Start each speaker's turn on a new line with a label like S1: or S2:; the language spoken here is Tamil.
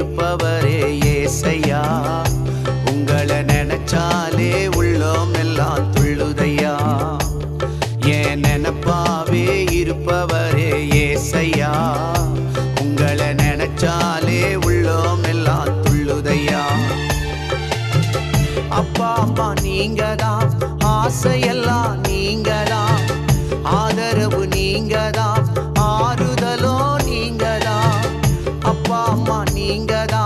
S1: இருப்பவரே ஏசையா. உங்களை நினைச்சாலே உள்ளம் எல்லாம் துள்ளுதையா. என் நினைப்பாவே இருப்பவரே ஏசையா. உங்களை நினைச்சாலே உள்ளம் எல்லாம் துள்ளுதையா. அப்பா அம்மா நீங்கதான், ஆசையெல்லாம் நீங்கதான், ஆதரவு நீங்கதான், ஆறுதலோ நீங்கதான். அப்பா அம்மா நீங்கதான்,